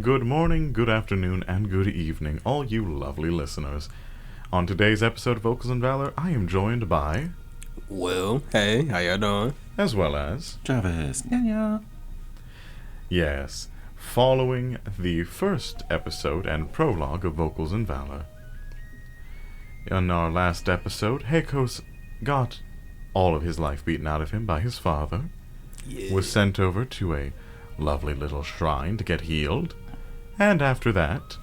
Good morning, good afternoon, and good evening, all you lovely listeners. On today's episode of Vocals and Valor, I am joined by, Well, hey, how y'all doing? as well as, Travis. Yeah. yes, following the first episode and prologue of Vocals and Valor. In our last episode, Heikos got all of his life beaten out of him by his father, was sent over to a lovely little shrine to get healed, and after that,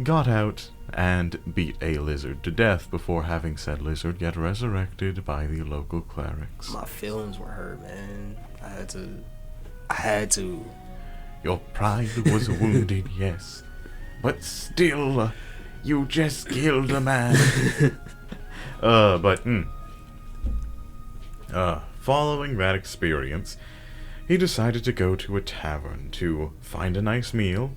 got out and beat a lizard to death before having said lizard get resurrected by the local clerics. My feelings were hurt, man. I had to. Your pride was wounded, yes, but still, you just killed a man. Following that experience, he decided to go to a tavern to find a nice meal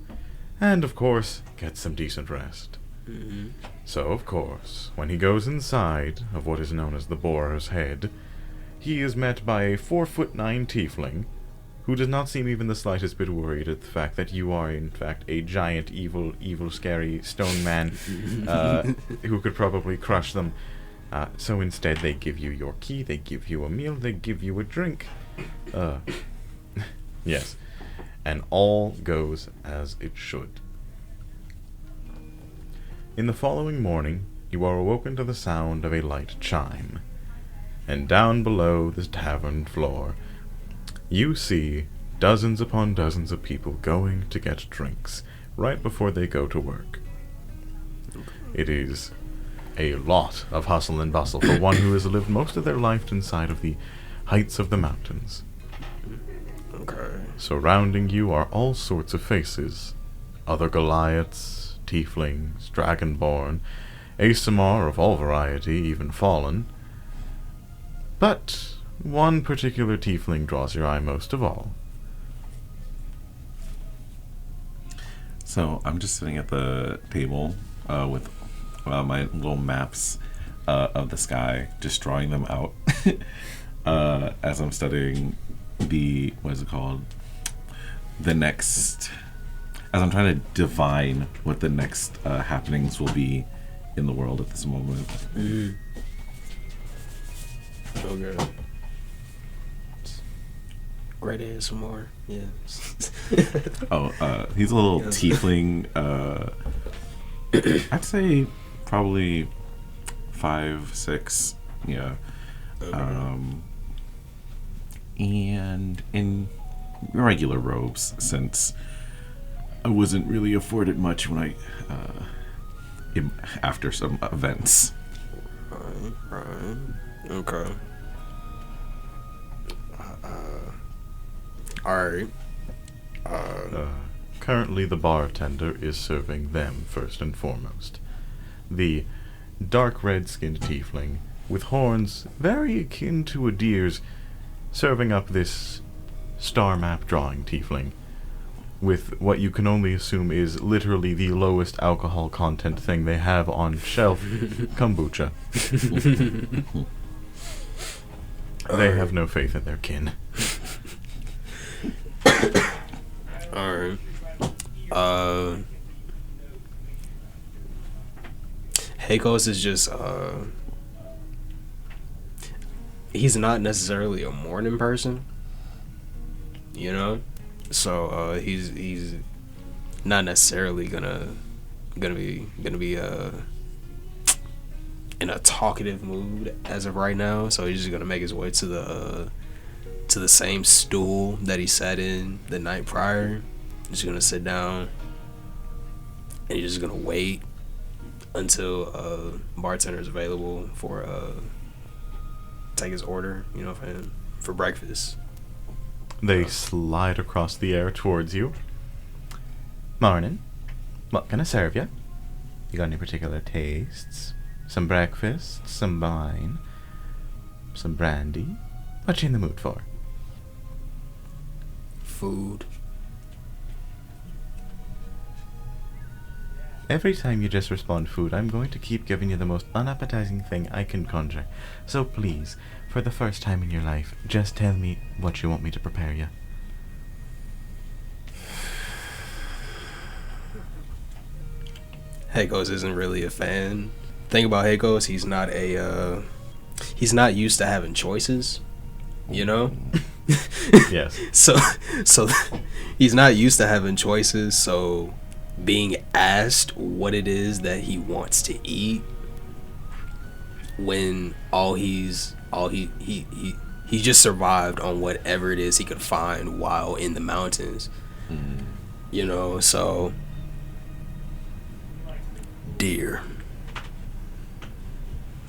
and, of course, get some decent rest. Mm-hmm. So, of course, when he goes inside of what is known as the Boar's Head, he is met by a 4'9" tiefling who does not seem even the slightest bit worried at the fact that you are, in fact, a giant, evil, scary stone man who could probably crush them. So instead, they give you your key, they give you a meal, they give you a drink. Yes. And all goes as it should. In the following morning, you are awoken to the sound of a light chime. And down below the tavern floor, you see dozens upon dozens of people going to get drinks right before they go to work. It is a lot of hustle and bustle for one who has lived most of their life inside of the heights of the mountains. Okay. Surrounding you are all sorts of faces. Other Goliaths, Tieflings, Dragonborn, Asimar of all variety, even fallen. But one particular Tiefling draws your eye most of all. So I'm just sitting at the table with my little maps of the sky, just drawing them out as I'm studying as I'm trying to divine what the next happenings will be in the world at this moment. Mm. Okay. Great ASMR. Yeah. He's a little tiefling. I'd say probably 5, 6. Yeah. Okay. And in regular robes, since I wasn't really afforded much when I after some events. Right. Okay. Alright. Currently the bartender is serving them first and foremost. The dark red-skinned tiefling, with horns very akin to a deer's, serving up this star map drawing tiefling, with what you can only assume is literally the lowest alcohol content thing they have on shelf, kombucha. They have no faith in their kin. Alright. Heikos is just he's not necessarily a morning person, you know, so he's not necessarily gonna be in a talkative mood as of right now. So he's just gonna make his way to the same stool that he sat in the night prior. He's gonna sit down and he's just gonna wait until bartender is available for take his order, you know, for breakfast. They slide across the air towards you. Morning. What can I serve you? You got any particular tastes? Some breakfast, some wine, some brandy? What you in the mood for? Food. Every time you just respond food, I'm going to keep giving you the most unappetizing thing I can conjure. So please, for the first time in your life, just tell me what you want me to prepare you. Heikos isn't really a fan. Thing about Heikos, he's not used to having choices, you know? Yes. So he's not used to having choices, so being asked what it is that he wants to eat when he just survived on whatever it is he could find while in the mountains. You know, so deer.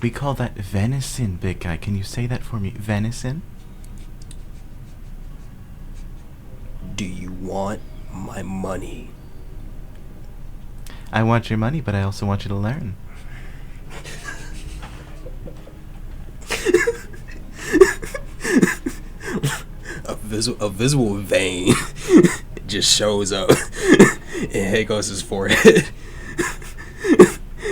We call that venison, big guy. Can you say that for me? Venison? Do you want my money? I want your money, but I also want you to learn. A visible vein just shows up in Heikos' forehead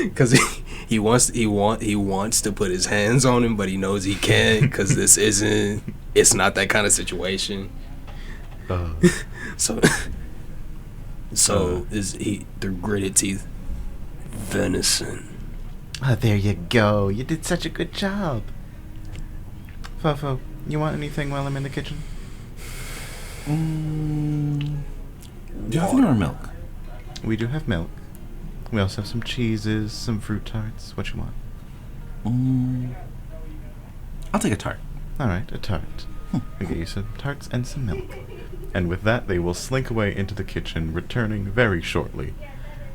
because he wants to put his hands on him, but he knows he can't because it's not that kind of situation. So is he through gritted teeth? Venison. Oh, there you go. You did such a good job. Fofo, you want anything while I'm in the kitchen? Do you have any more milk? We do have milk. We also have some cheeses, some fruit tarts. What you want? I'll take a tart. Alright, a tart. We get you some tarts and some milk. And with that, they will slink away into the kitchen, returning very shortly,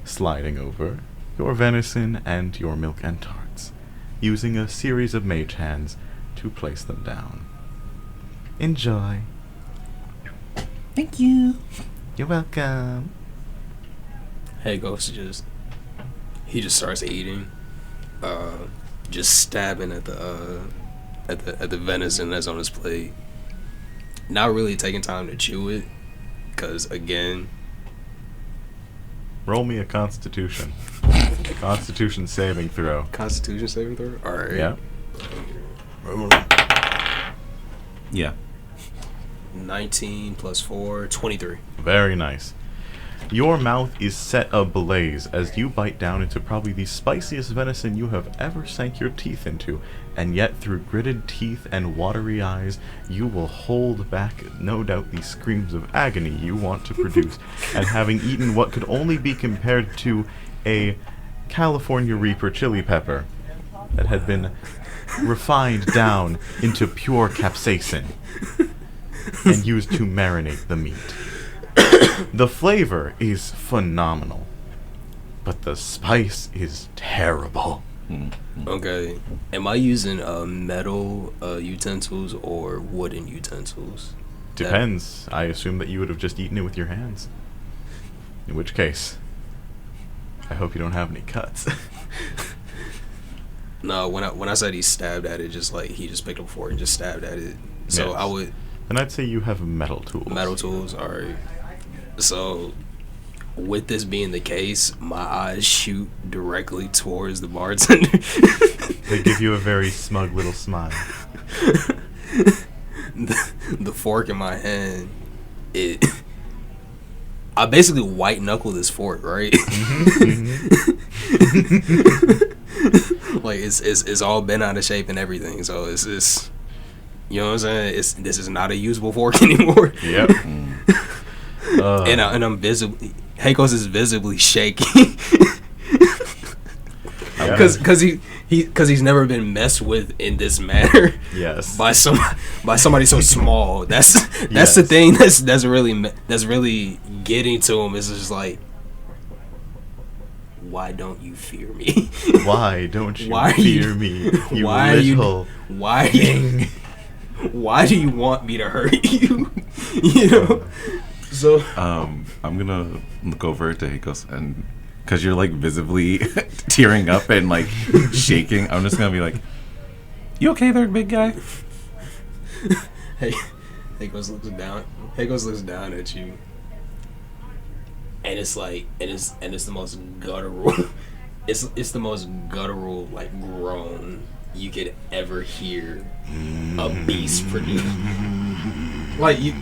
sliding over your venison and your milk and tarts, using a series of mage hands to place them down. Enjoy. Thank you. You're welcome. Heikos just starts eating, just stabbing at the venison that's on his plate. Not really taking time to chew it, cause again. Roll me a Constitution. Constitution saving throw. Constitution saving throw. All right. Yeah. Yeah. 19 plus 4, 23. Very nice. Your mouth is set ablaze as you bite down into probably the spiciest venison you have ever sank your teeth into, and yet through gritted teeth and watery eyes, you will hold back, no doubt, the screams of agony you want to produce, and having eaten what could only be compared to a California Reaper chili pepper that had been refined down into pure capsaicin and used to marinate the meat. The flavor is phenomenal, but the spice is terrible. Okay. Am I using metal utensils or wooden utensils? Depends. I assume that you would have just eaten it with your hands. In which case, I hope you don't have any cuts. No, when I said he stabbed at it, just like he just picked up a fork and just stabbed at it. So Yes. I would. Then I'd say you have metal tools. Metal tools, alright. So, with this being the case, my eyes shoot directly towards the bartender. They give you a very smug little smile. The fork in my hand, I basically white knuckle this fork, right? Like it's all bent out of shape and everything. So it's just, you know what I'm saying? This is not a usable fork anymore. Yep. And I'm visibly, Heikos is visibly shaking because he's never been messed with in this manner. Yes. By somebody so small. That's Yes. the thing that's really getting to him. Is just like, why don't you fear me? Why don't you Why are fear you- me, you why are you- little why thing? Why do you want me to hurt you? You know. So I'm gonna look over to Heikos, and because you're like visibly tearing up and like shaking, I'm just gonna be like, "You okay there, big guy?" Heikos looks down at you, and it's like, and it's the most guttural. It's the most guttural like groan you could ever hear a beast produce. Like you.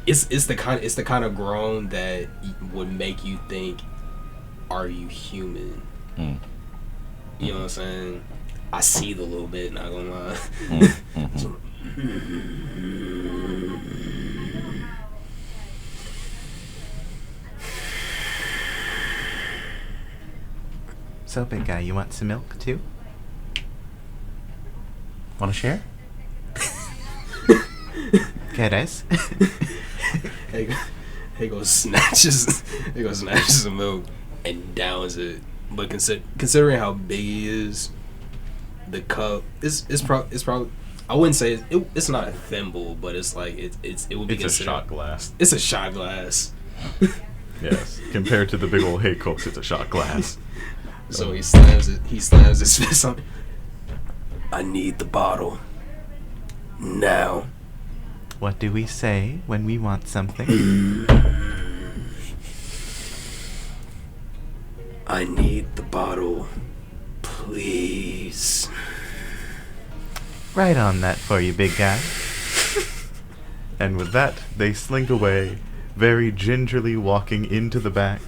It's the kind of groan that would make you think, are you human? Mm. You know what I'm saying? I see the little bit, not gonna lie. So, So, big guy, you want some milk too? Want to share? ¿Quieres? he goes snatches the milk and downs it. But considering how big he is, the cup it's probably I wouldn't say it's not a thimble, but it's like it would be It's a shot glass. It's a shot glass. Yes, compared to the big old Heikos, it's a shot glass. So he slams his fist on it. I need the bottle now. What do we say when we want something? I need the bottle, please. Right on that for you, big guy. And with that, they slink away, very gingerly walking into the back,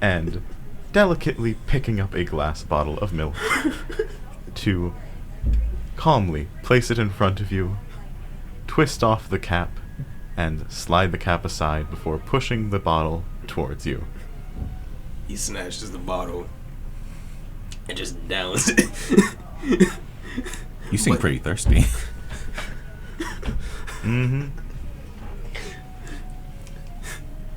and delicately picking up a glass bottle of milk to calmly place it in front of you, twist off the cap, and slide the cap aside before pushing the bottle towards you. He snatches the bottle and just downs it. You seem pretty thirsty. Mm-hmm.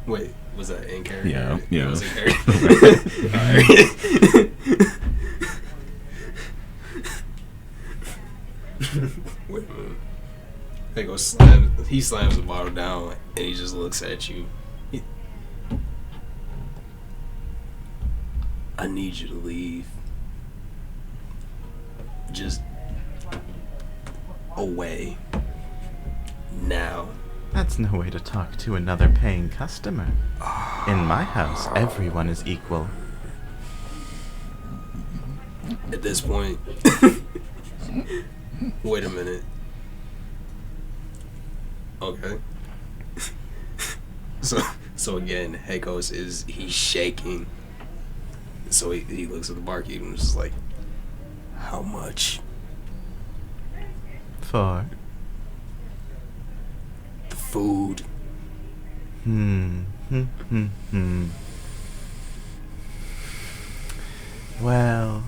Wait, was that in character? Yeah. Was it character? Alright. Wait a minute. He slams the bottle down and he just looks at you. I need you to leave. Just away. Now. That's no way to talk to another paying customer. In my house, everyone is equal. At this point, wait a minute. Okay. So again, Heikos he's shaking. So he looks at the barkeep and is just like, how much? For? The food. Well,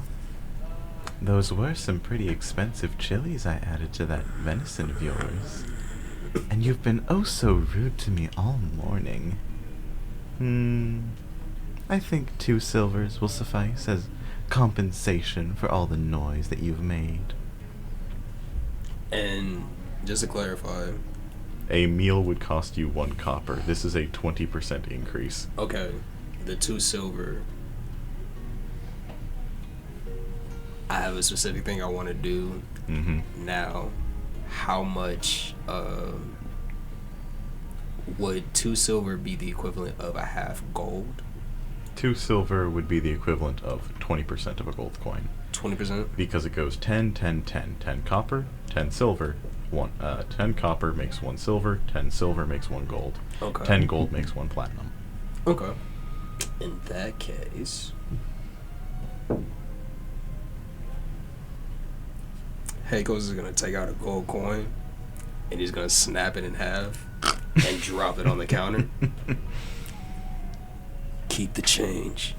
those were some pretty expensive chilies I added to that venison of yours. And you've been oh so rude to me all morning. I think 2 silvers will suffice as compensation for all the noise that you've made. And just to clarify, A meal would cost you 1 copper. This is a 20% increase. okay, the 2 silver. I have a specific thing I want to do now. How much would 2 silver be the equivalent of a half gold? 2 silver would be the equivalent of 20% of a gold coin. 20%? Because it goes 10, 10, 10. 10 copper, 10 silver. 10 copper makes 1 silver, 10 silver makes 1 gold. Okay. 10 gold makes 1 platinum. Okay. In that case, Heikos is gonna take out a gold coin and he's gonna snap it in half and drop it on the counter. Keep the change.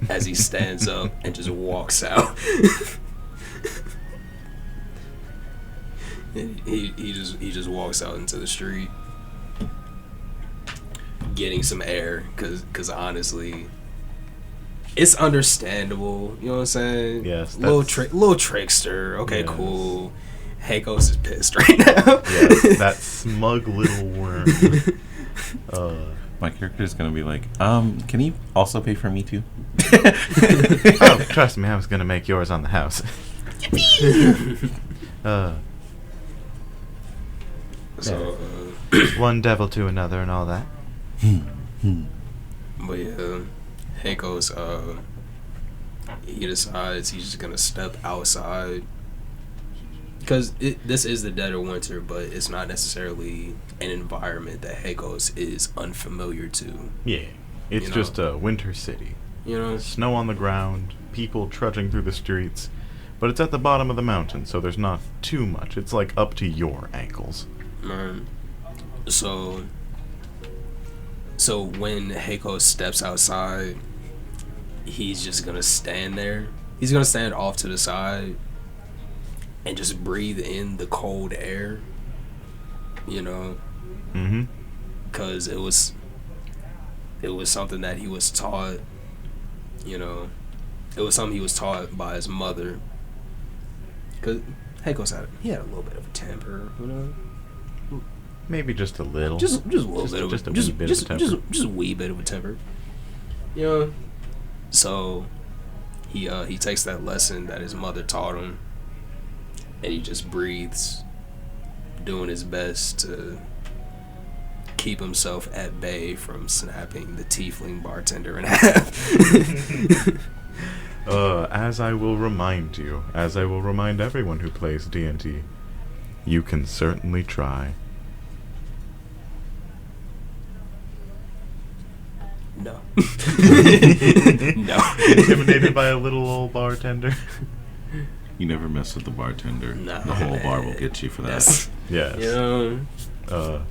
As he stands up and just walks out. he just walks out into the street, getting some air, cause honestly, it's understandable. You know what I'm saying? Yes. Little trickster. Okay, yes. Cool. Heikos is pissed right now. Yes, that smug little worm. My character is gonna be like, can you also pay for me too? Oh, trust me, I was gonna make yours on the house. So, one devil to another and all that. but yeah, Heikos, he decides he's just gonna step outside. Because this is the dead of winter, but it's not necessarily an environment that Heikos is unfamiliar to. Yeah, it's You know? just a winter city. You know, Snow on the ground, people trudging through the streets, but it's at the bottom of the mountain, so there's not too much. It's like up to your ankles. So when Heiko steps outside, he's just gonna stand there. He's gonna stand off to the side and just breathe in the cold air. You know, because it was something that he was taught. You know, it was something he was taught by his mother. Cause Heiko's had a little bit of a temper, you know. Maybe just a little. Just a little bit of just a wee bit of a temper. Just a wee bit of a temper. You know. So he takes that lesson that his mother taught him, and he just breathes, doing his best to keep himself at bay from snapping the tiefling bartender in half. As I will remind you, as I will remind everyone who plays D&D, you can certainly try. No. No. Intimidated by a little old bartender? You never mess with the bartender. Nah, the whole man. bar will get you for that. Yes. You know,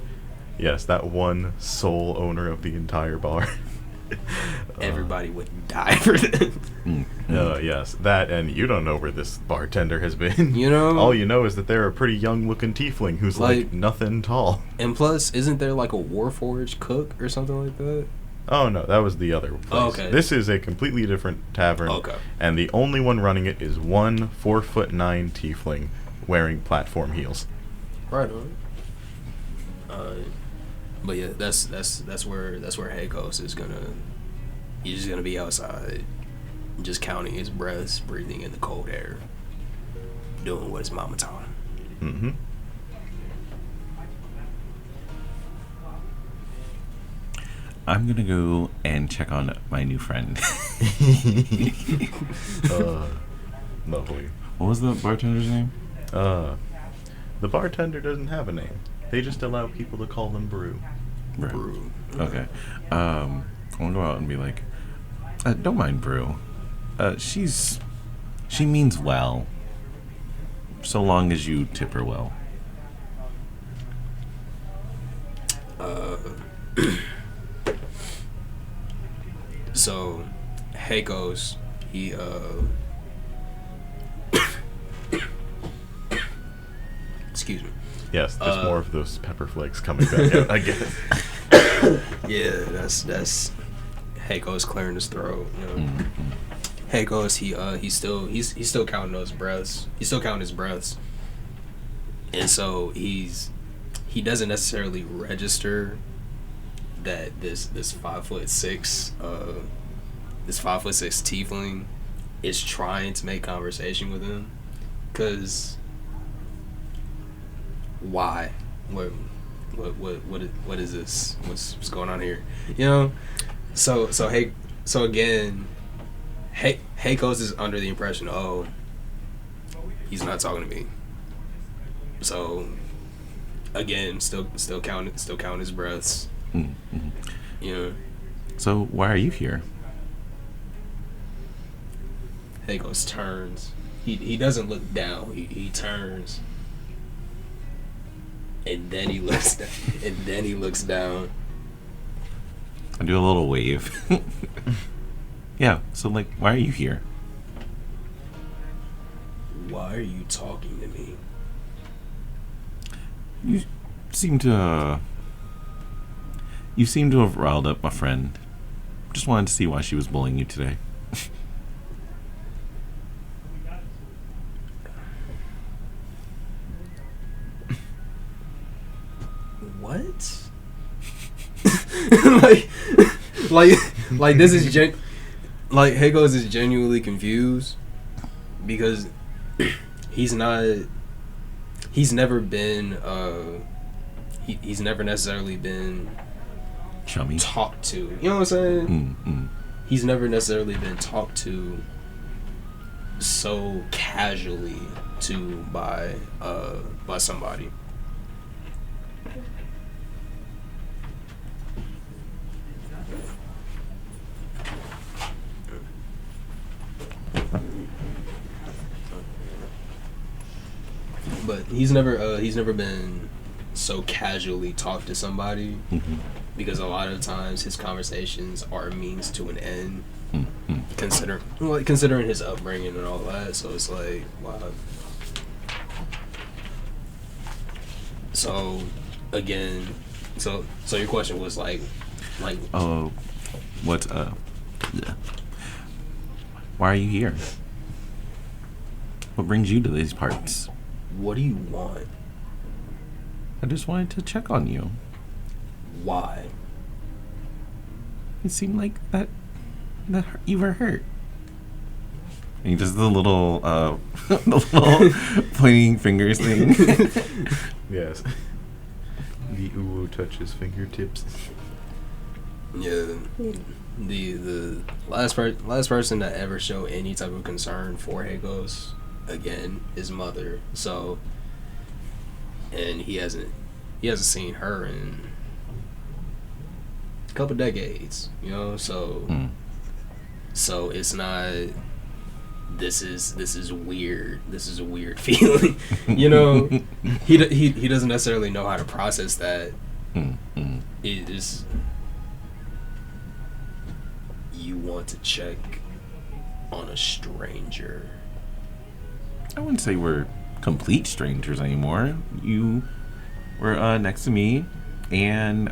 Yes, that one sole owner of the entire bar. everybody would die for that. Yes, that, and you don't know where this bartender has been. You know? All you know is that they're a pretty young-looking tiefling who's like nothing tall. And plus, isn't there like a Warforged cook or something like that? Oh no, that was the other place. Oh, okay. This is a completely different tavern. Okay. And the only one running it is one 4'9" tiefling wearing platform heels. Right on. But yeah, that's where Heikos is gonna. He's just gonna be outside, just counting his breaths, breathing in the cold air, doing what his mama taught him. I'm gonna go and check on my new friend. Lovely. What was the bartender's name? The bartender doesn't have a name. They just allow people to call them Brew. Brew. Brew. Okay. I'm gonna go out and be like, don't mind Brew. She means well. So long as you tip her well. So, Heikos, he excuse me. Yes, there's more of those pepper flakes coming back out, I guess. Yeah, that's Heiko's clearing his throat. You know, Heikos, he's still counting those breaths. He's still counting his breaths, and so he doesn't necessarily register that this 5'6" this 5'6" tiefling is trying to make conversation with him, cause why? What is this? What's going on here? You know? So again, Heikos is under the impression, oh, he's not talking to me. So again, still counting his breaths. Mm-hmm. You know. So why are you here? Heikos turns. He doesn't look down. He turns. And then he looks down. And then he looks down. I do a little wave. Yeah, so like, why are you here? Why are you talking to me? You seem to have riled up my friend. Just wanted to see why she was bullying you today. What? like this is like Heikos is genuinely confused because he's never been he's never necessarily been Chummy. talked to. You know what I'm saying? Mm-hmm. He's never necessarily been talked to so casually by somebody. but he's never been so casually talked to somebody, because a lot of times his conversations are a means to an end, considering his upbringing and all that. So it's like, wow. So again, so your question was like oh, what why are you here? What brings you to these parts? what do you want? I just wanted to check on you. Why? It seemed like that you were hurt. And he does the little pointing fingers thing. Yes. The uwu touches fingertips. Yeah. The last person to ever show any type of concern for Hagos, again, his mother. So, and he hasn't seen her in a couple decades, you know. So, so it's not. This is weird. This is a weird feeling, you know. He doesn't necessarily know how to process that. It is. You want to check on a stranger. I wouldn't say we're complete strangers anymore. You were next to me, and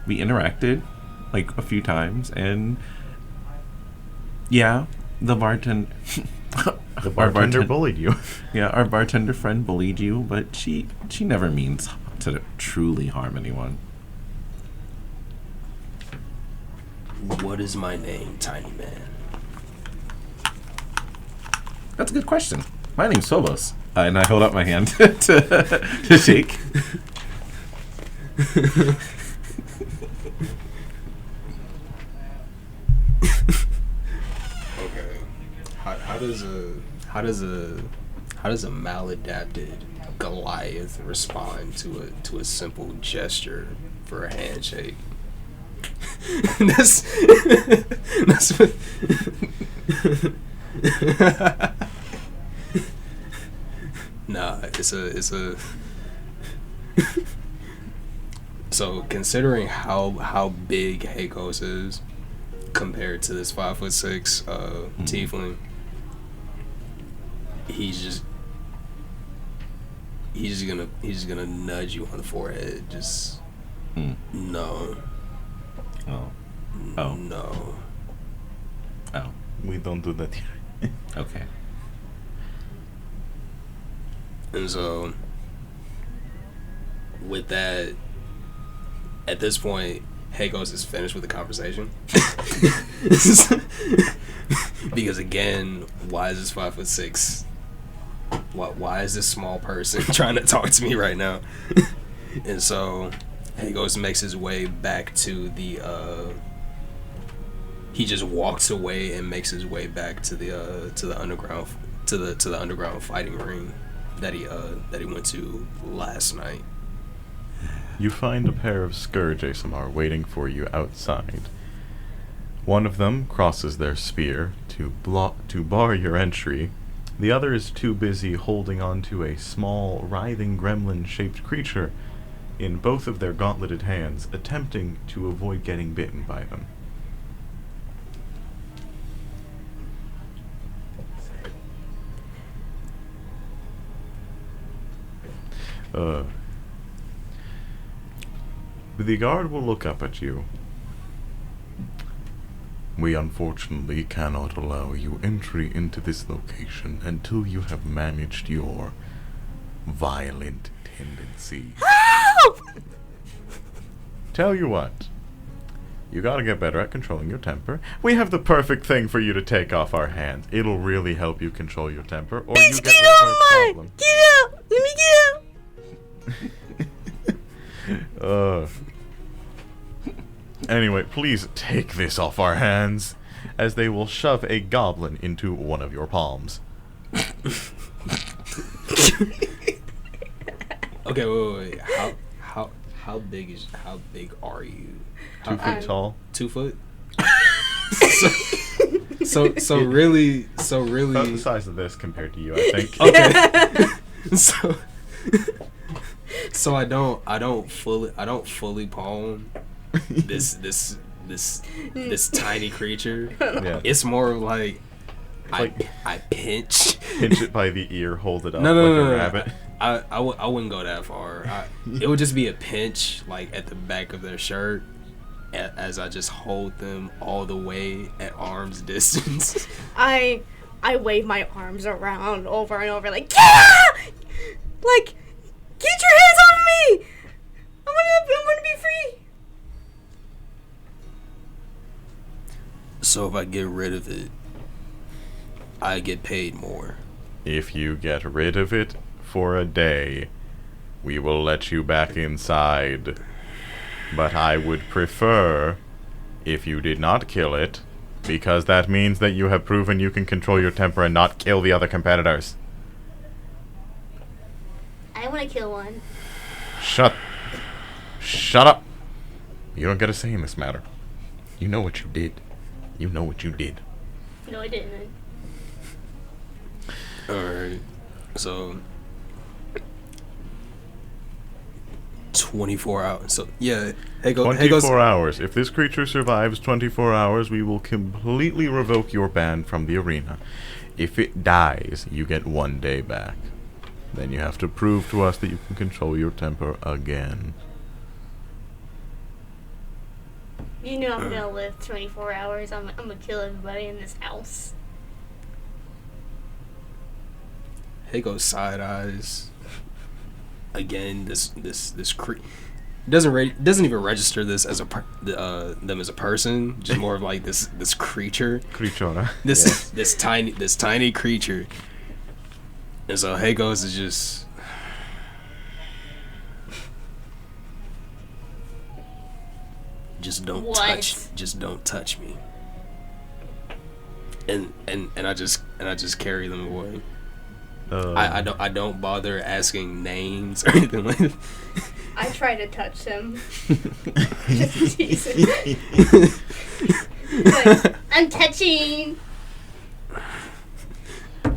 we interacted like a few times, and yeah, the bartender bullied you. Yeah, our bartender friend bullied you, but she never means to truly harm anyone. What is my name, Tiny Man? That's a good question. My name's Phobos, and I hold out my hand to shake. Okay. How does a maladapted Goliath respond to a simple gesture for a handshake? that's what nah, it's a so considering how big Hagos is compared to this 5'6" tiefling, he's just gonna nudge you on the forehead. Just no. Oh. No. Oh. We don't do that here. Okay. And so, with that, at this point, Hagos is finished with the conversation. Because again, why is this 5'6"? Why is this small person trying to talk to me right now? And so, Hagos makes his way back to the. He just walks away and makes his way back to the underground to the underground fighting ring that he went to last night. You find a pair of Scourge ASMR waiting for you outside. One of them crosses their spear to bar your entry. The other is too busy holding on to a small, writhing gremlin-shaped creature in both of their gauntleted hands, attempting to avoid getting bitten by them. The guard will look up at you. We unfortunately cannot allow you entry into this location until you have managed your violent tendencies. Help! Tell you what, you gotta get better at controlling your temper. We have the perfect thing for you to take off our hands. It'll really help you control your temper, or Bitch, you get get rid of off our my! problem. Get out! Let me get out! Anyway, please take this off our hands, as they will shove a goblin into one of your palms. Okay, wait. How big are you? 2 feet tall. 2 foot. so really. About the size of this compared to you, I think. Okay. So so I don't fully palm this tiny creature. Yeah. It's more of like Like- I pinch Pinch it by the ear, hold it up no, like a no. rabbit. I wouldn't go that far. It would just be a pinch, like at the back of their shirt, as I just hold them all the way at arm's distance. I wave my arms around over and over like, yeah! Like, get your hands off me! I want to be free. So if I get rid of it, I get paid more. If you get rid of it for a day, we will let you back inside. But I would prefer if you did not kill it, because that means that you have proven you can control your temper and not kill the other competitors. I want to kill one. Shut up. You don't get a say in this matter. You know what you did. You know what you did. No, I didn't. Alright. So 24 hours. So yeah, hey goes 24 hours. If this creature survives 24 hours, we will completely revoke your ban from the arena. If it dies, you get 1 day back. Then you have to prove to us that you can control your temper again. You know I'm gonna live 24 hours. I'm gonna kill everybody in this house. Hey goes side eyes. Again, this doesn't even register this as them as a person. Just more of like this creature. Creature. This tiny creature. And so Hagos is just don't touch me. And I just carry them away. I don't bother asking names or anything like that. I try to touch him. Just to tease him. Like, I'm touching.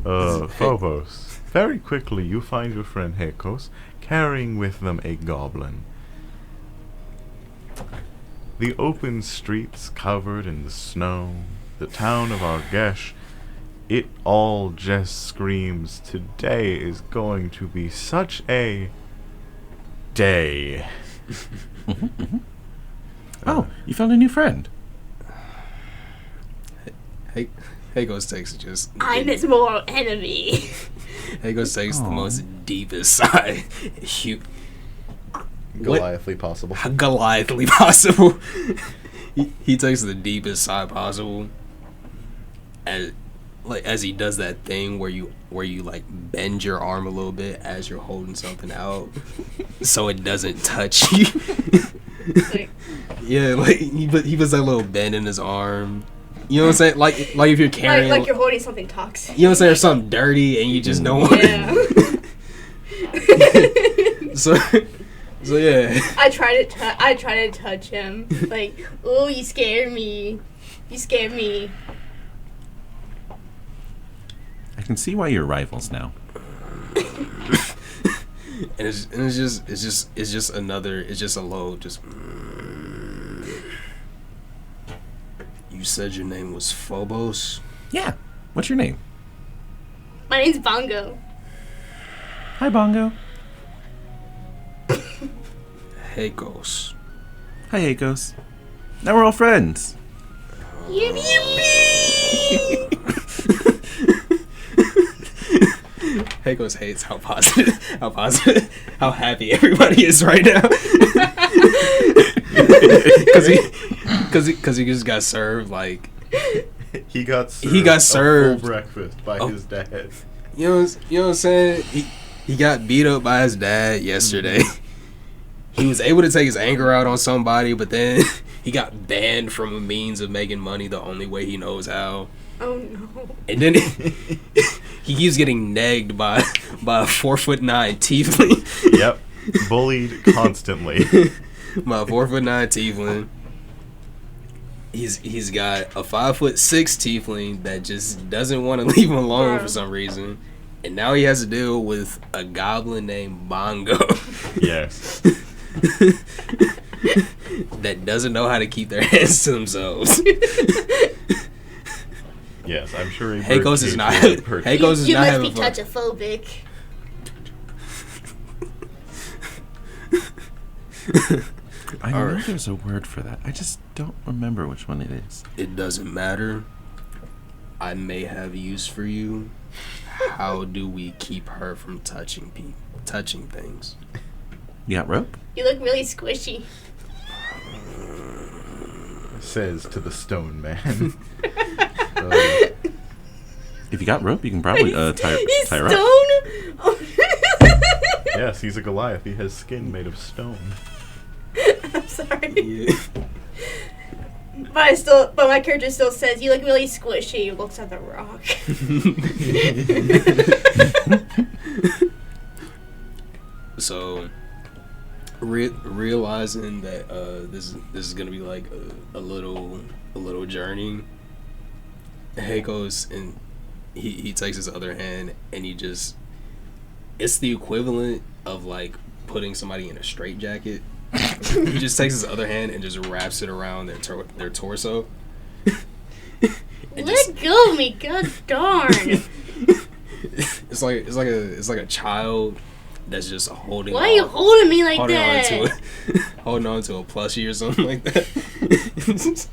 Phobos. Very quickly, you find your friend Hekos carrying with them a goblin. The open streets covered in the snow, the town of Argesh, it all just screams, today is going to be such a day. Oh, you found a new friend. Hagos takes just. I'm his mortal enemy. Hagos takes the most deepest side. Goliathly possible. Goliathly possible. he takes the deepest side possible. As he does that thing where you like bend your arm a little bit as you're holding something out, so it doesn't touch you. Like, Yeah, like he puts that little bend in his arm. You know what I'm saying? Like if you're carrying, like you're holding something toxic. you know what I'm saying, or something dirty, and you just don't want it. Yeah. So yeah. I try to touch him. Like, oh, you scared me. You scared me. I can see why you're rivals now. And it's just a load. Just. You said your name was Phobos? Yeah. What's your name? My name's Bongo. Hi, Bongo. Hagos. Hi, Akos. Now we're all friends. Yippee! Hagos hates how happy everybody is right now. Because he just got served like He got served a full breakfast by his dad. you know what I'm saying. He got beat up by his dad yesterday. He was able to take his anger out on somebody, but then he got banned from a means of making money the only way he knows how. Oh no. And then he keeps getting negged by a 4'9" tiefling. Yep. Bullied constantly. My 4'9" tiefling. He's got a 5'6" tiefling that just doesn't want to leave him alone for some reason, And now he has to deal with a goblin named Bongo. Yes. That doesn't know how to keep their hands to themselves. Yes, I'm sure Heikos is not. Heikos Heikos is You not must having be fun. touchophobic. I know Alright. there's a word for that. I just don't remember which one it is. It doesn't matter. I may have use for you. How do we keep her from touching things? You got rope? You look really squishy. says to the stone man. If you got rope, you can probably tie He's her up. stone? Oh. Yes, he's a Goliath. He has skin made of stone. I'm sorry. Yeah. But my character still says, you look really squishy. Looks at the rock. So, realizing that this is gonna be like a little journey, Heikos and he takes his other hand and it's the equivalent of like putting somebody in a straitjacket. He just takes his other hand and just wraps it around their torso. Let go of me, god darn. It's like a child that's just holding. Why are you holding me like holding that? holding on to a plushie or something like that.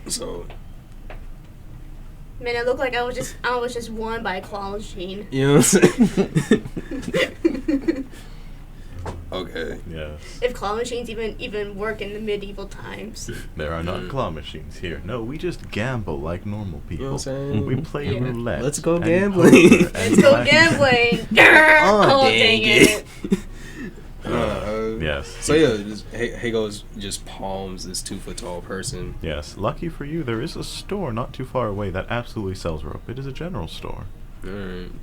So, Man, it looked like I was just won by a claw machine. you know what I'm saying? Okay. Yes. If claw machines even work in the medieval times. There are not claw machines here. No, we just gamble like normal people. You know what I'm saying? We play Yeah. roulette. Let's go and gambling. poker and Let's go blackjack. gambling. Oh, Oh, dang dang it. Yes. So yeah, Heikos just palms this 2-foot tall person. Yes. Lucky for you, there is a store not too far away that absolutely sells rope. It is a general store.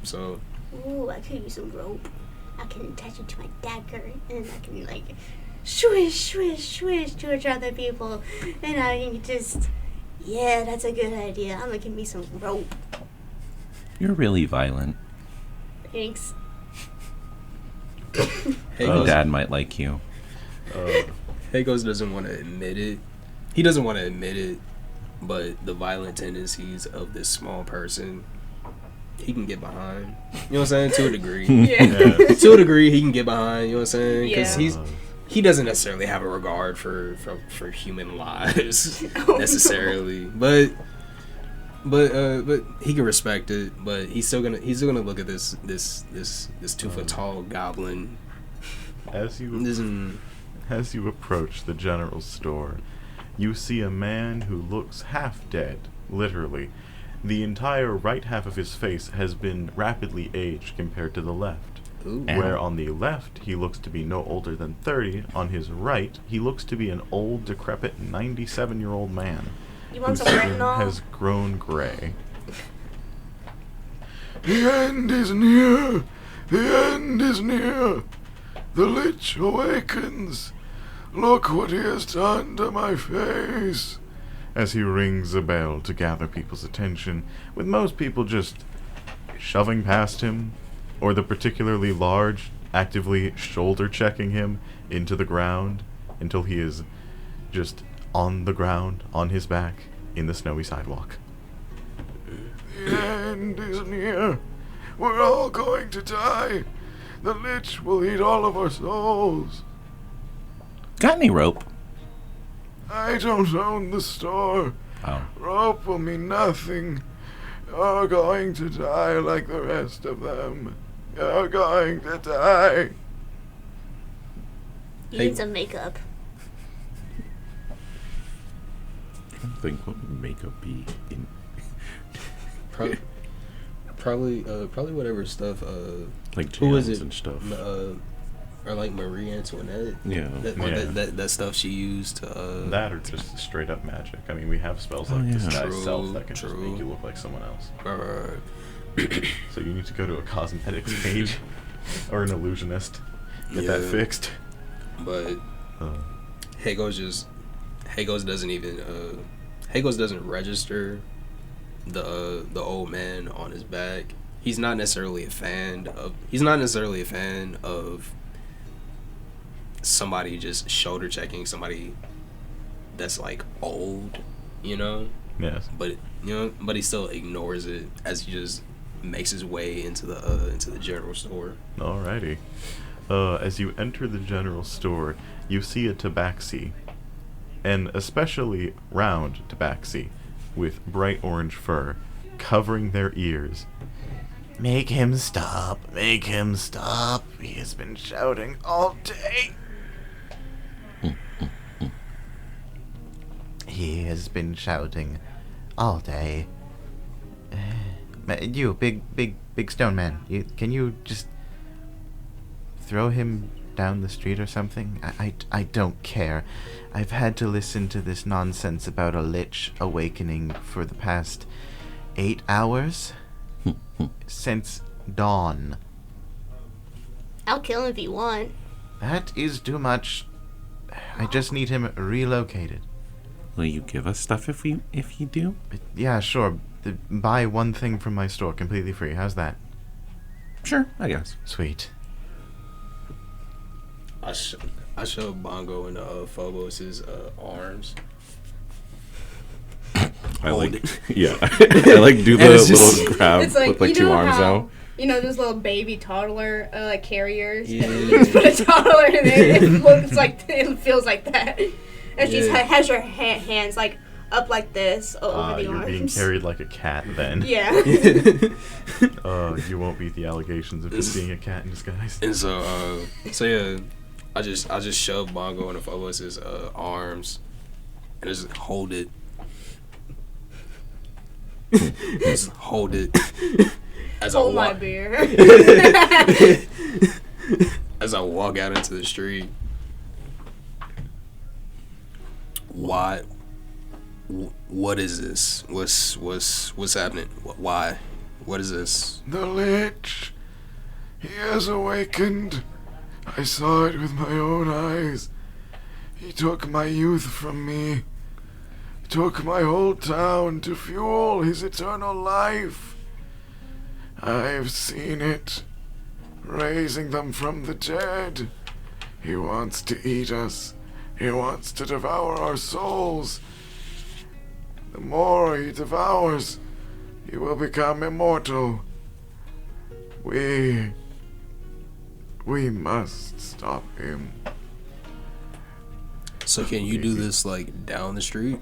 So Ooh, I could use some rope. I can attach it to my dagger, and I can like swish, swish, swish towards other people, and I can just, yeah, that's a good idea. I'm gonna give me some rope. You're really violent. Thanks. Your Heikos, dad might like you. Heikos doesn't want to admit it. He doesn't want to admit it, but the violent tendencies of this small person, he can get behind. You know what I'm saying? To a degree. Yeah. Yes. To a degree, he can get behind. You know what I'm saying? Because Yeah. he doesn't necessarily have a regard for human lives Oh, necessarily, but he can respect it. But he's still gonna look at this 2-foot tall goblin. As you Isn't As you approach the general store, you see a man who looks half dead, literally. The entire right half of his face has been rapidly aged compared to the left. ooh. Where on the left, he looks to be no older than 30, on his right, he looks to be an old, decrepit, 97-year-old man You want whose some skin retinol? has grown gray. The end is near! The end is near! The Lich awakens! Look what he has done to my face! As he rings a bell to gather people's attention, with most people just shoving past him, or the particularly large actively shoulder-checking him into the ground until he is just on the ground, on his back, in the snowy sidewalk. The end is near. We're all going to die. The Lich will eat all of our souls. Got any rope? I don't own the store. Oh. Rope will mean nothing. You're going to die like the rest of them. You're going to die. You Hey. need some makeup. I don't think what would makeup be in. Probably whatever stuff. Like Who is jams it? and stuff. Or like Marie Antoinette. Yeah. That stuff she used to. That or just straight up magic. I mean, we have spells like yeah. disguise True, self that can just true. make you look like someone else. Right. So you need to go to a cosmetics page or an illusionist. Get that Yeah. fixed. But Uh, Heikos doesn't register the old man on his back. He's not necessarily a fan of somebody just shoulder checking somebody that's like old, you know. Yes. But but he still ignores it as he just makes his way into the general store. Alrighty. As you enter the general store, you see a tabaxi, an especially round tabaxi, with bright orange fur, covering their ears. Make him stop! Make him stop! He has been shouting all day! He has been shouting all day. You, big stone man, can you just throw him down the street or something? I don't care. I've had to listen to this nonsense about a lich awakening for the past 8 hours. Since dawn. I'll kill him if you want. That is too much. I just need him relocated. Will you give us stuff if you do? Yeah, sure. Buy one thing from my store completely free. How's that? Sure, I guess. Sweet. I showed Bongo and Phobos' arms. I like, yeah. I like do the little grab It's like, with like two arms how, out. You know those little baby toddler like carriers. Yeah. You just put a toddler in there. It feels like that. And she has her hands like up like this over the you're arms. being carried like a cat then. Yeah. You won't beat the allegations of just being a cat in disguise. And so yeah, I just shoved Bongo into Phobos' arms and just hold it. Just hold it as Hold I my walk. beer. As I walk out into the street. Why? What is this? What's happening? Why? What is this? The Lich. He has awakened. I saw it with my own eyes. He took my youth from me. Took my whole town to fuel his eternal life. I've seen it. Raising them from the dead. He wants to eat us. He wants to devour our souls. The more he devours, he will become immortal. We must stop him. So can you do this like down the street?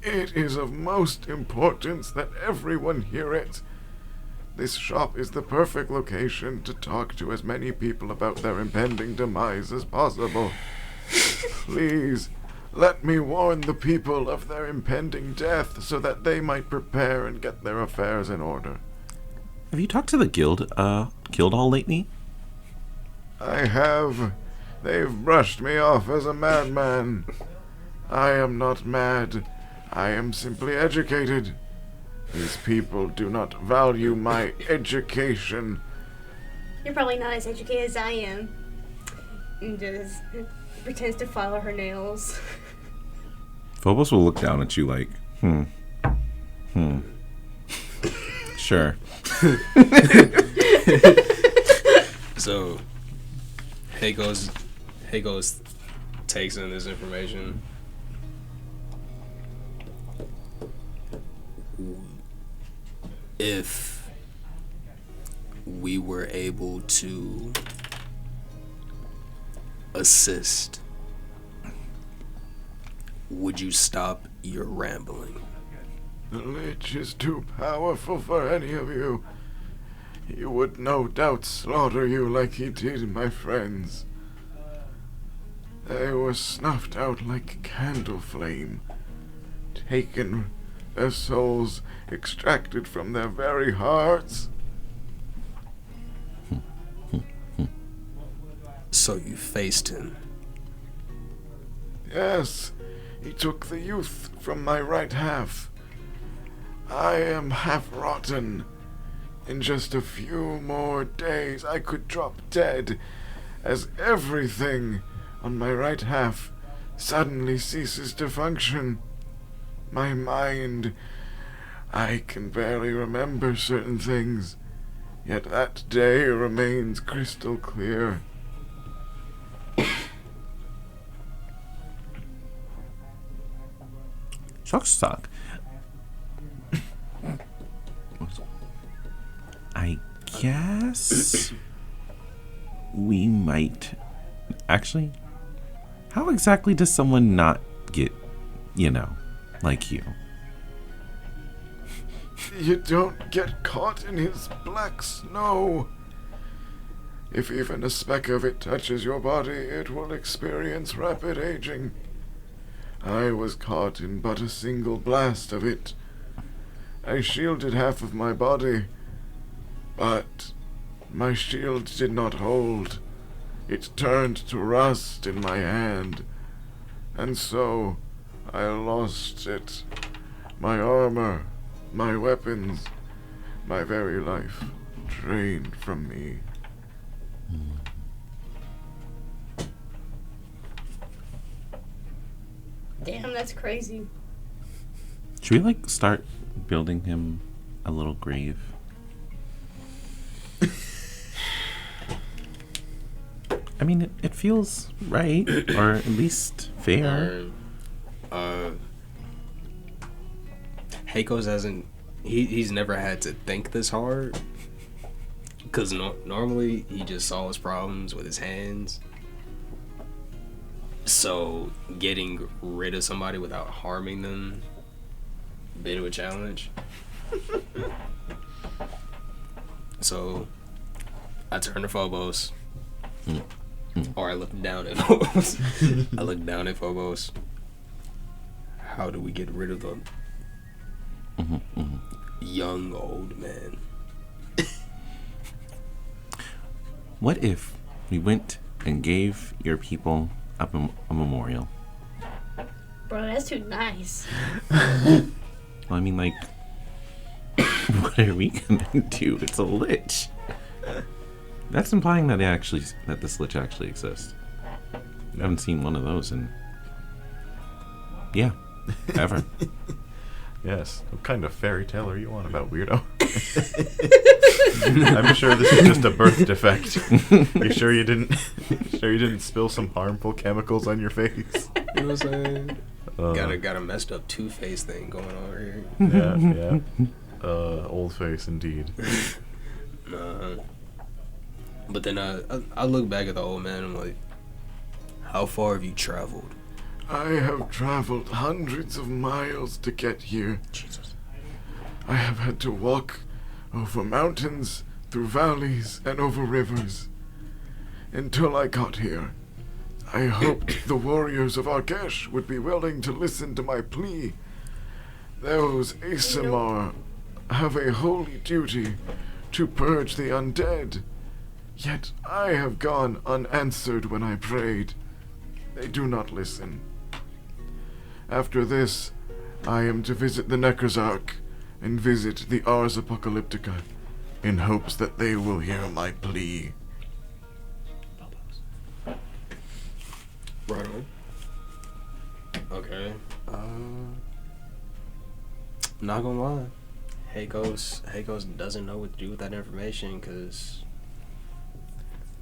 It is of most importance that everyone hear it. This shop is the perfect location to talk to as many people about their impending demise as possible. Please, let me warn the people of their impending death so that they might prepare and get their affairs in order. Have you talked to the guild lately? I have. They've brushed me off as a madman. I am not mad. I am simply educated. These people do not value my education. You're probably not as educated as I am. And just pretends to file her nails. Phobos will look down at you like, Sure. So Heiko's takes in this information. If we were able to assist, would you stop your rambling? The Lich is too powerful for any of you. He would no doubt slaughter you like he did my friends. They were snuffed out like candle flame, taken, their souls extracted from their very hearts. So you faced him. Yes, he took the youth from my right half. I am half rotten. In just a few more days I could drop dead, as everything on my right half suddenly ceases to function. My mind, I can barely remember certain things, yet that day remains crystal clear. Suck. I guess we might. Actually, how exactly does someone not get, like you? You don't get caught in his black snow. If even a speck of it touches your body, it will experience rapid aging. I was caught in but a single blast of it. I shielded half of my body, but my shield did not hold. It turned to rust in my hand, and so I lost it. My armor, my weapons, my very life drained from me. Damn, that's crazy. Should we start building him a little grave? I mean, it feels right, or at least fair. Heikos hasn't. He's never had to think this hard. Because normally he just solves problems with his hands. So getting rid of somebody without harming them, a bit of a challenge. So I turn to Phobos. Or I look down at Phobos. I look down at Phobos. How do we get rid of the young old man? What if we went and gave your people a memorial? Bro, that's too nice. Well, I mean, what are we gonna do? It's a lich. That's implying that this lich actually exists. I haven't seen one of those in ever. Yes. What kind of fairy tale are you on about, weirdo? I'm sure this is just a birth defect. You sure you didn't spill some harmful chemicals on your face? You know what I'm saying? Got a messed up two-face thing going on here. Yeah. Old face indeed. But then I look back at the old man and I'm like, how far have you traveled? I have traveled hundreds of miles to get here. Jesus. I have had to walk over mountains, through valleys, and over rivers. Until I got here, I hoped the warriors of Arkesh would be willing to listen to my plea. Those Asimar have a holy duty to purge the undead. Yet I have gone unanswered when I prayed. They do not listen. After this, I am to visit the Necrozarch and visit the Ars Apocalyptica in hopes that they will hear my plea. Right on. Okay. Not gonna lie. Heikos doesn't know what to do with that information because,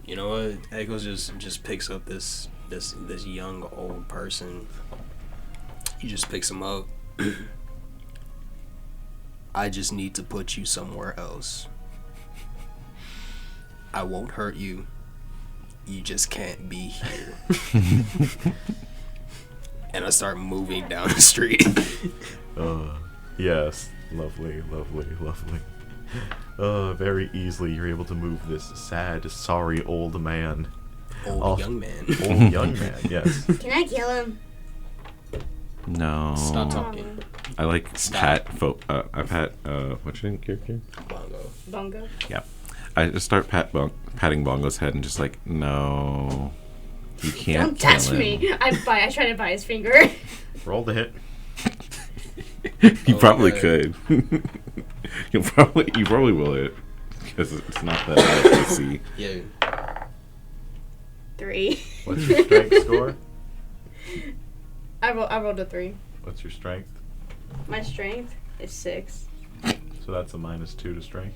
you know what? Heikos just picks up this young old person. He just picks him up. I just need to put you somewhere else. I won't hurt you. You just can't be here. And I start moving down the street. Yes. Lovely. Very easily you're able to move this sad, sorry old man. Young man. Old young man, yes. Can I kill him? No. Stop talking. I pat. I pat. What's your name, character? Bongo. Yeah. I just start patting Bongo's head and just no, you can't. Don't touch kill him. me. I try to bite his finger. Roll the hit. You probably could. you probably will hit because it's not that high to see. Yeah. 3. What's your strength score? I rolled a 3. What's your strength? My strength is 6. So that's a -2 to strength.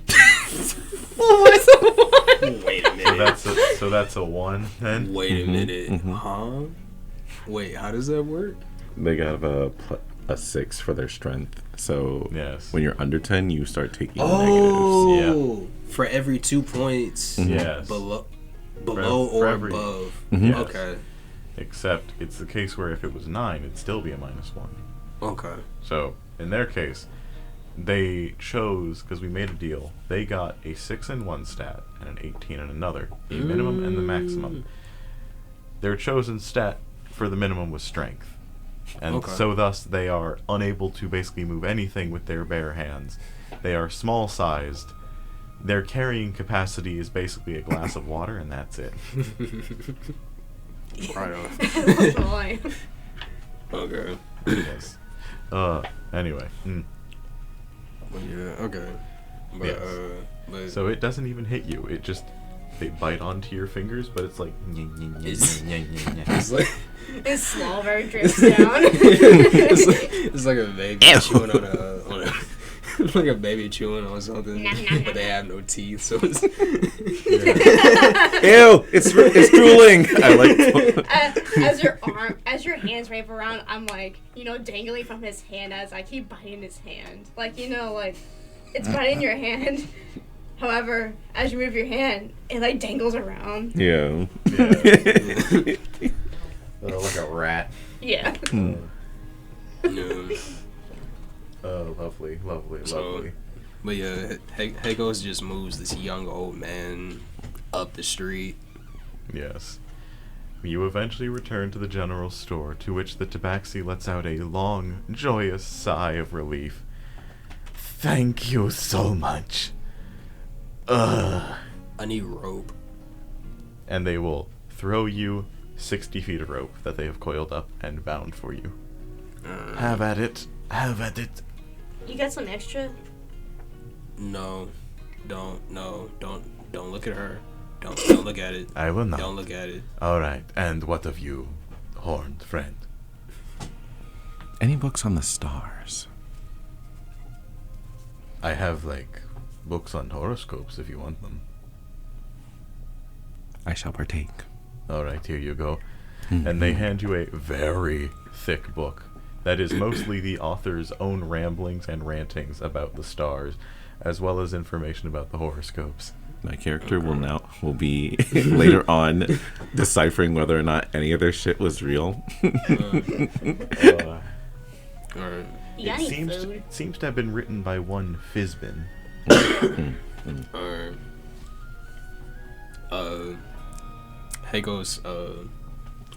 What's the one? Wait a minute. So that's a 1 then. Wait a minute. Huh? Wait, how does that work? They got a 6 for their strength. So Yes. when you're under 10, you start taking Oh, for every 2 points Yes. below For or every- above. Mhm. Yes. Okay. Except it's the case where if it was 9, it'd still be a -1. Okay. So in their case, they chose, because we made a deal, they got a 6 in one stat and an 18 in another, the minimum and the maximum. Their chosen stat for the minimum was strength. And Okay. so thus they are unable to basically move anything with their bare hands. They are small sized. Their carrying capacity is basically a glass of water, and that's it. Right on. That's the line. Okay. Yes. Anyway. Well, yeah. Okay. But Yes. but So it doesn't even hit you. It just, they bite onto your fingers, but it's like it's like His slaver drips down. it's like a baby chewing on a like a baby chewing on something, Nom, nom, but they nom. have no teeth, so it's Ew! It's drooling. I like. As your hands wave around, I'm like, dangling from his hand as I keep biting his hand. Like, it's biting your hand. However, as you move your hand, it like dangles around. Yeah. like a rat. Yeah. no. Oh, lovely, lovely, So- lovely. But yeah, Hagos just moves this young old man up the street. Yes. You eventually return to the general store, to which the tabaxi lets out a long, joyous sigh of relief. Thank you so much. I need rope. And they will throw you 60 feet of rope that they have coiled up and bound for you. Have at it. Have at it. You got some extra? No, don't look at her. Don't look at it. I will not. Don't look at it. All right. And what of you, horned friend? Any books on the stars? I have, books on horoscopes if you want them. I shall partake. All right, here you go. And they hand you a very thick book that is mostly the author's own ramblings and rantings about the stars, as well as information about the horoscopes. My character will be later on deciphering whether or not any of their shit was real. Alright. You got It any food? seems to have been written by one Fizbin. Alright.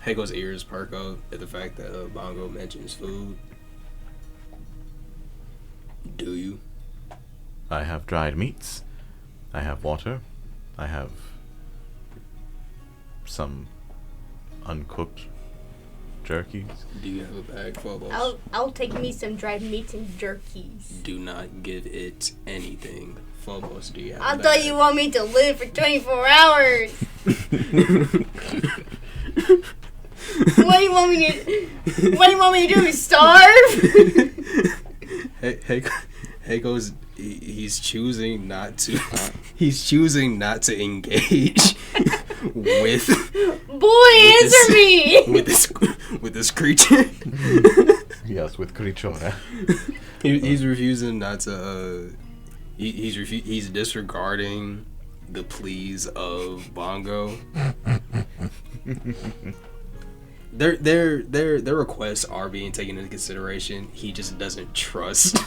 Hago's ears perk up at the fact that Bongo mentions food. Do you? I have dried meats. I have water. I have some uncooked jerkies. Do you have a bag, Phobos? I'll take me some dried meats and jerkies. Do not give it anything. Phobos, do you have I a thought bag? you want me to live for 24 hours. What do you want me to do? Starve? Hago's he's choosing not to engage with Boy, answer me. with this creature. Yes, with Kurichora. He's refusing not to. He's disregarding the pleas of Bongo. Their requests are being taken into consideration. He just doesn't trust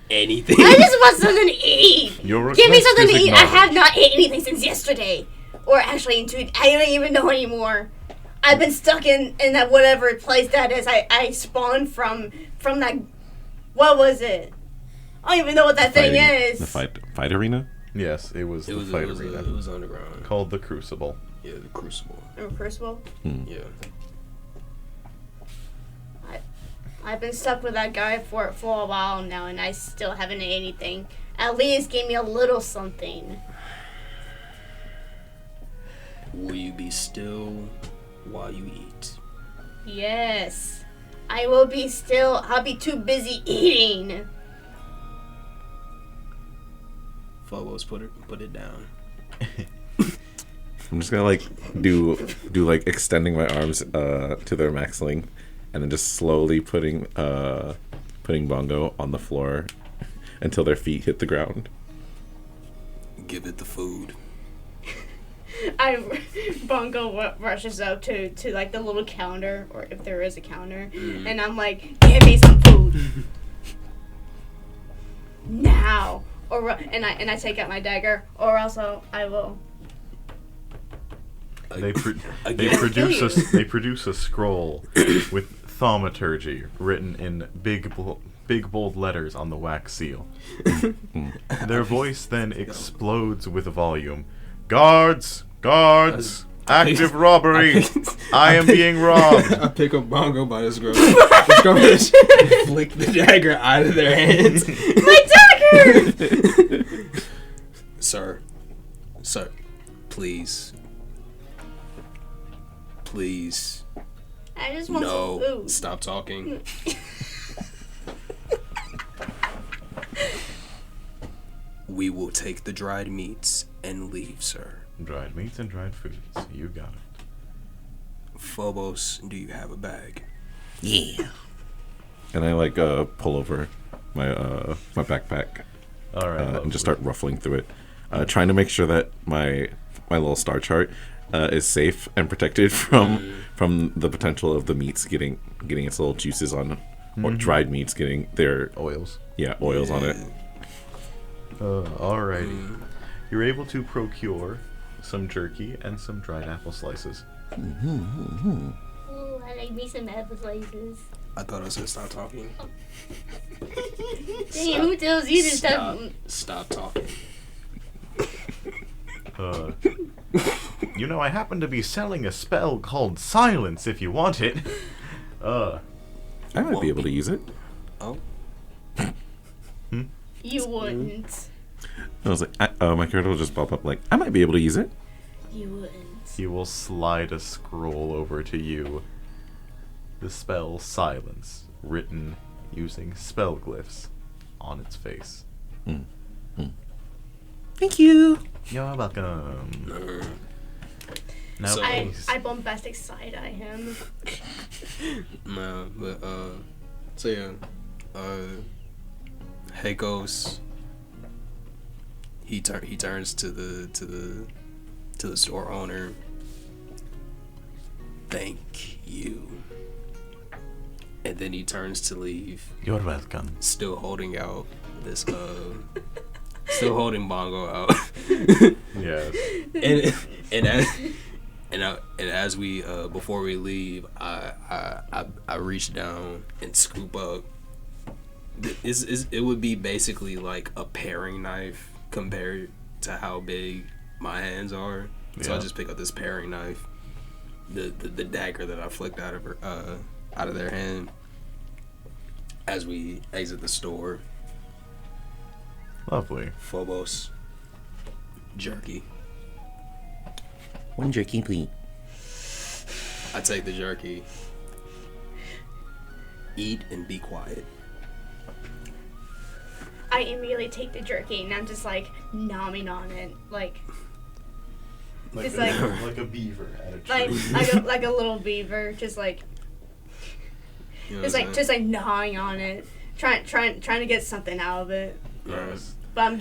anything. I just want something to eat. Your Give me request something to is eat. I acknowledged. have not ate anything since yesterday. Or actually, I don't even know anymore. I've been stuck in that whatever place that is. I spawned from that. What was it? I don't even know what that thing is. The fight arena? Yes, it was the fight arena. It was underground. Called the Crucible. Yeah, the Crucible. Crucible. Yeah. I've been stuck with that guy for a while now, and I still haven't ate anything. At least give me a little something. Will you be still while you eat? Yes. I will be still. I'll be too busy eating. Phobos, put it down. I'm just gonna like do like extending my arms to their max length, and then just slowly putting Bongo on the floor until their feet hit the ground. Give it the food. Bongo rushes up to like the little counter, or if there is a counter, and I'm like, give me some food now, and I take out my dagger, or else I will. They produce a scroll with thaumaturgy written in big bold letters on the wax seal. Their voice then explodes with volume. Guards! Active robbery! I am being robbed! I pick up Bongo by his scroll. Flick the dagger out of their hands. My dagger! Sir, please. I just want some food. Stop talking. We will take the dried meats and leave, sir. Dried meats and dried foods. You got it. Phobos, do you have a bag? Yeah. And I like pull over my backpack. All right. And just start ruffling through it, trying to make sure that my little star chart is safe and protected from the potential of the meats getting its little juices on, or dried meats getting their oils. Yeah, oils on it. Alrighty. You're able to procure some jerky and some dried apple slices. Ooh, I like me some apple slices. I thought I said stop talking. Dang, who tells you to stop? Stop talking. I happen to be selling a spell called Silence if you want it. I might be able to use it. Oh. You wouldn't. I was like, my character will just pop up like, I might be able to use it. You wouldn't. He will slide a scroll over to you. The spell Silence, written using spell glyphs on its face. Thank you. You're welcome. Now, So- I bombastic side eye him. No, but so yeah, Heikos. He turns to the store owner. Thank you. And then he turns to leave, you're welcome. still holding out this still holding Bongo out. Yes. And as we before we leave, I reach down and scoop up. It would be basically like a paring knife compared to how big my hands are. So I Yeah. just pick up this paring knife, the dagger that I flicked out of their hand as we exit the store. Lovely. Phobos, jerky. One jerky, please. I take the jerky. Eat and be quiet. I immediately take the jerky and I'm just like nomming on it, like it's like like a beaver at a tree. like a little beaver, just like You know just what I'm like saying? just like gnawing on it, trying to get something out of it. Yes. But I'm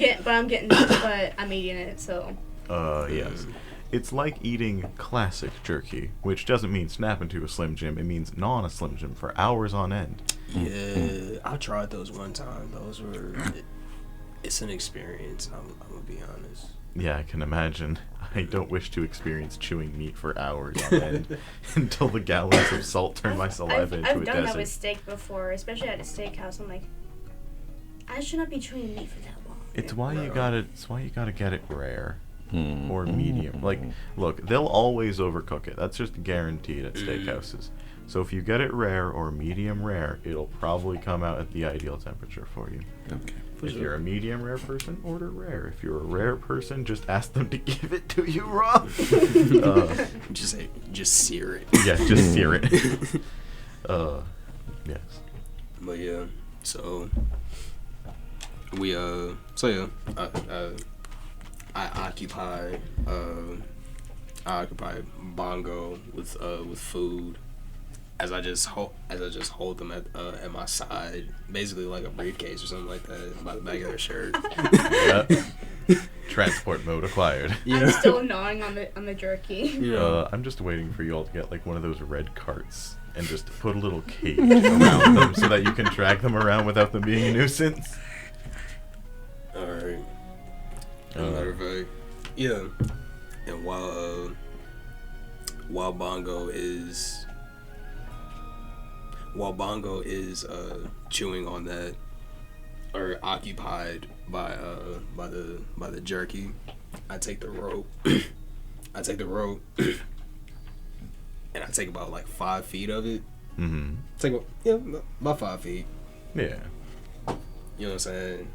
eating it, so Yes. It's like eating classic jerky, which doesn't mean snap into a Slim Jim. It means gnaw on a Slim Jim for hours on end. Yeah, I tried those one time. Those were. It's an experience. I'm gonna be honest. Yeah, I can imagine. I don't wish to experience chewing meat for hours on end until the gallons of salt turn my saliva into I've a done that desert. with steak before, especially at a steakhouse. I'm like, I should not be chewing meat for that long. It's why you gotta get it rare or medium. Like, look, they'll always overcook it. That's just guaranteed at steakhouses. So if you get it rare or medium rare, it'll probably come out at the ideal temperature for you. Okay. If you're a medium rare person, order rare. If you're a rare person, just ask them to give it to you raw. Just sear it. Yeah, just sear it. Yes. But yeah, so we occupy Bongo with food as I just hold them at my side, basically like a briefcase or something like that by the back of their shirt. Transport mode acquired. Yeah. I'm still gnawing on the jerky. Yeah. I'm just waiting for you all to get like one of those red carts and just put a little cage around them so that you can drag them around without them being a nuisance. All right. Matter of fact, yeah. And while Bongo is chewing on that, or occupied by the jerky, I take the rope. And I take about like 5 feet of it. Mm-hmm. Take about 5 feet. Yeah. You know what I'm saying?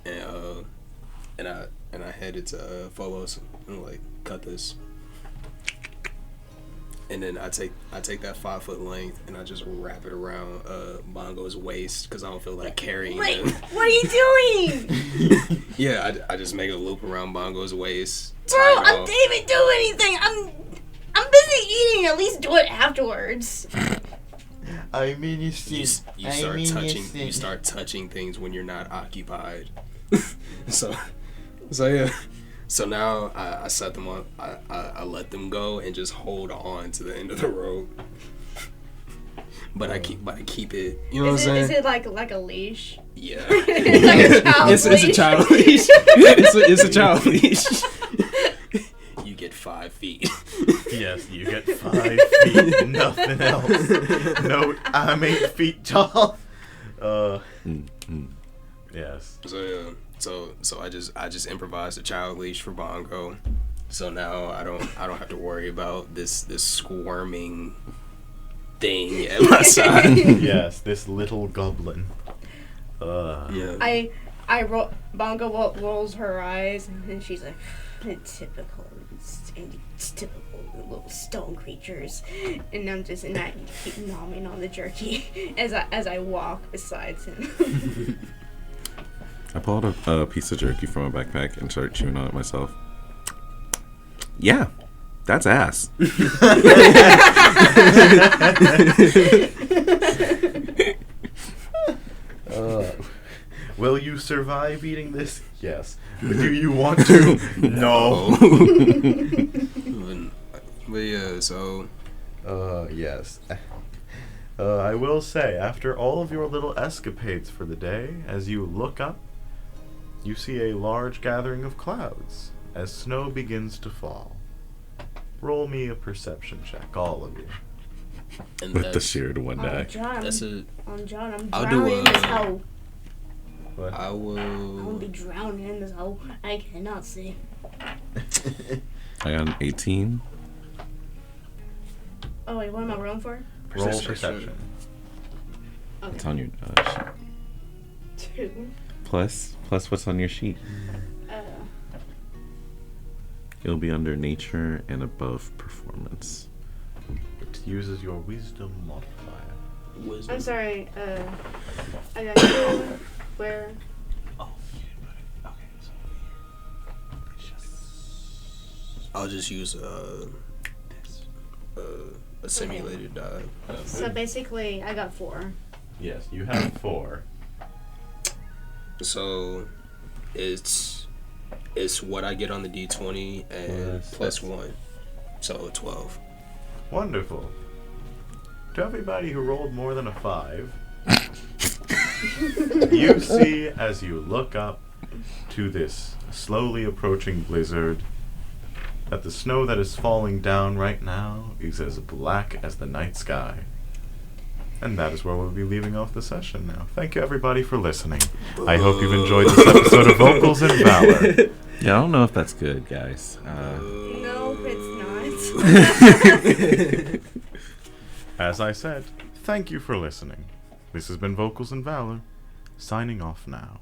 And I head it to Folos and like cut this. And then I take that 5 foot length and I just wrap it around Bongo's waist because I don't feel like carrying Wait, him. what are you doing? Yeah, I just make a loop around Bongo's waist. Bro, I didn't even do anything. I'm busy eating. At least do it afterwards. I mean, you start touching things when you're not occupied. So yeah. So now I set them on. I let them go and just hold on to the end of the rope. But I keep it. You know what I'm saying? Is it like a leash? Yeah. It's like a child It's a child leash. It's a child leash. You get 5 feet. Yes, you get 5 feet. Nothing else. No, I'm 8 feet tall. Yes. So yeah. So I just improvised a child leash for Bongo. So now I don't have to worry about this squirming thing at my side. Yes, this little goblin. Yeah. Bongo rolls her eyes and she's like, typical little stone creatures, and I keep gnawing on the jerky as I walk beside him. I pulled a piece of jerky from my backpack and started chewing on it myself. Yeah, that's ass. Will you survive eating this? Yes. Do you want to? No. But yeah, so. Yes. I will say, after all of your little escapades for the day, as you look up, you see a large gathering of clouds as snow begins to fall. Roll me a perception check, all of you. And With the shared one die. John, That's it. I'm drowning I'll do in this hole. What? I I will will. be drowning in this hole. I cannot see. I got an 18. Oh wait, what am I rolling for? Roll Perception. perception. It's on your sheet. 2. Plus what's on your sheet? It'll be under nature and above performance. It uses your wisdom modifier. Wisdom. I'm sorry. I got 2. Where? I'll just use a simulated die. So basically, I got 4. Yes, you have 4. So it's what I get on the D20 and plus 1. So 12. Wonderful. To everybody who rolled more than a 5, you see as you look up to this slowly approaching blizzard that the snow that is falling down right now is as black as the night sky. And that is where we'll be leaving off the session now. Thank you everybody for listening. I hope you've enjoyed this episode of Vocals and Valor. Yeah, I don't know if that's good, guys. No, it's not. As I said, thank you for listening. This has been Vocals and Valor, signing off now.